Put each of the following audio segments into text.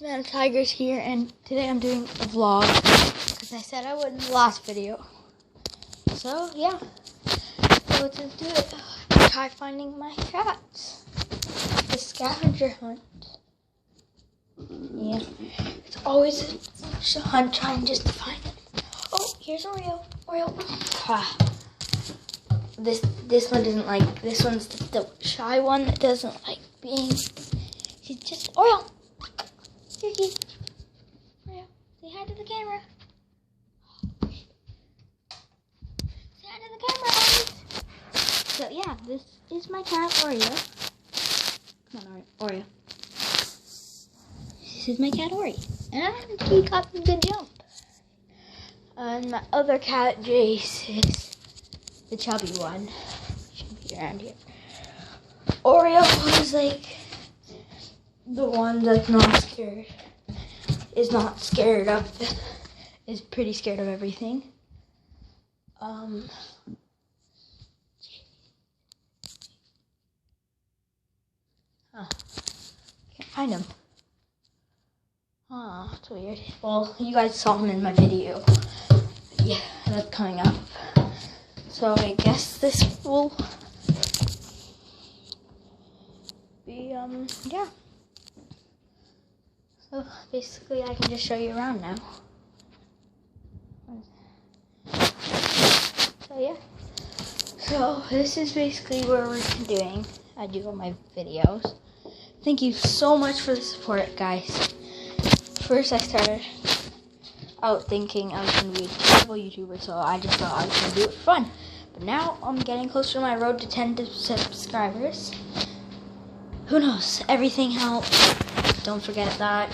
Man of Tigers here, and today I'm doing a vlog because I said I would in the last video. So yeah, so let's just do it. Try finding my cats. The scavenger hunt. Yeah, it's always a hunt trying just to find it. Oh, here's Oreo. Oreo. Ah. This one doesn't like. This one's the shy one that doesn't like being. She's just Oreo. Kiki. Oreo, say hi to the camera. Say hi to the camera, guys. So yeah, this is my cat Oreo. Come on, Oreo. This is my cat Ori, and he got a good jump. And my other cat Jace is the chubby one. Should be around here. Oreo is like the one that's not scared. Is not scared of. Is pretty scared of everything. Can't find him. It's weird. Well, you guys saw him in my video. Yeah, that's coming up. So I guess this will be, yeah. So basically I can just show you around now. So yeah. So this is basically what we're doing. I do all my videos. Thank you so much for the support, guys. First I started out thinking I was going to be a terrible YouTuber, so I just thought I was going to do it for fun. But now I'm getting closer to my road to 10 subscribers. Who knows? Everything helps. Don't forget that.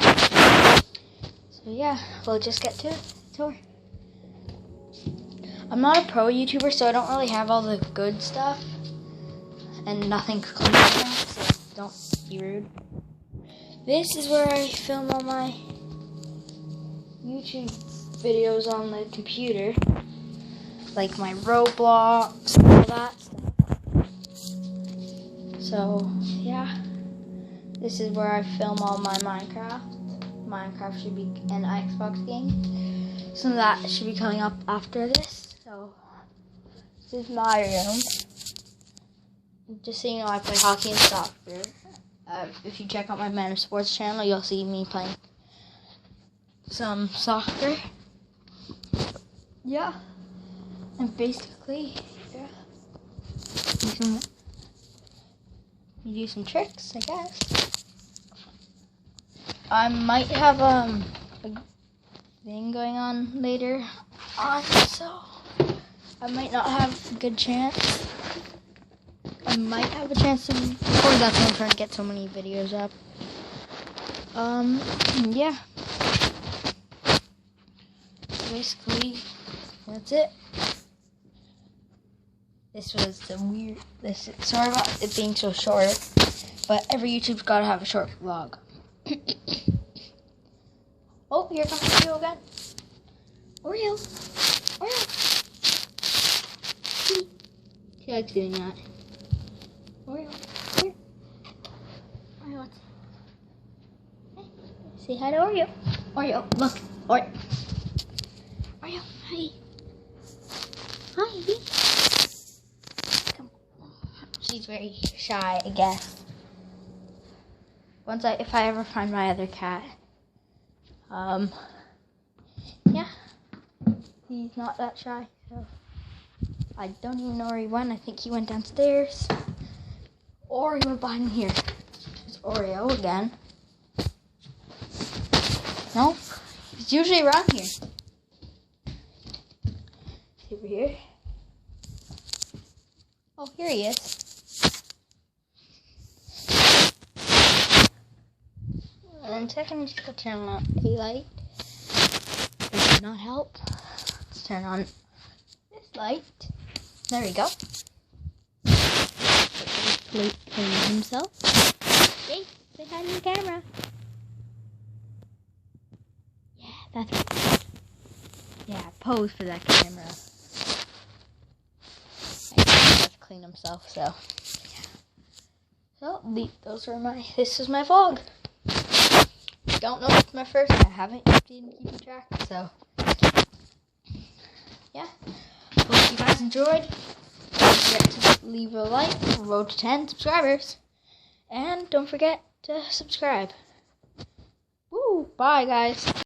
So yeah, we'll just get to it. Tour. I'm not a pro YouTuber, so I don't really have all the good stuff. And nothing clean right now, so don't be rude. This is where I film all my YouTube videos on the computer. Like my Roblox, all that stuff. So, yeah. This is where I film all my Minecraft. Minecraft should be an Xbox game. Some of that should be coming up after this. So, this is my room. Just so you know, I play hockey and soccer. If you check out my Man of Sports channel, you'll see me playing some soccer. Yeah. And basically, yeah. You do some tricks, I guess. I might have a thing going on later on, so I might not have a good chance. I might have a chance to record. That's why I'm trying to get so many videos up. Yeah. Basically, that's it. This was the weird. Sorry about it being so short, but every YouTube's got to have a short vlog. Oh, here comes Oreo again. Oreo. Oreo. She likes doing that. Oreo. Oreo. Oreo. Hey, say hi to Oreo. Oreo, look. Oreo. Oreo, hi. Hi. Come. She's very shy, I guess. If I ever find my other cat, yeah, he's not that shy, so I don't even know where he went. I think he went downstairs, or he went behind here. There's Oreo again. Nope, he's usually around here. Over here. Oh, here he is. And second, just go turn on a light. It did not help. Let's turn on this light. There we go. Playing himself. Hey, say hi to the camera. Yeah, that's right. Yeah, pose for that camera. He has to clean himself, so yeah. So this is my vlog. Don't know from at first. I haven't been keeping track, so yeah. Hope you guys enjoyed. Don't forget to leave a like. Road to 10 subscribers. And don't forget to subscribe. Woo! Bye, guys.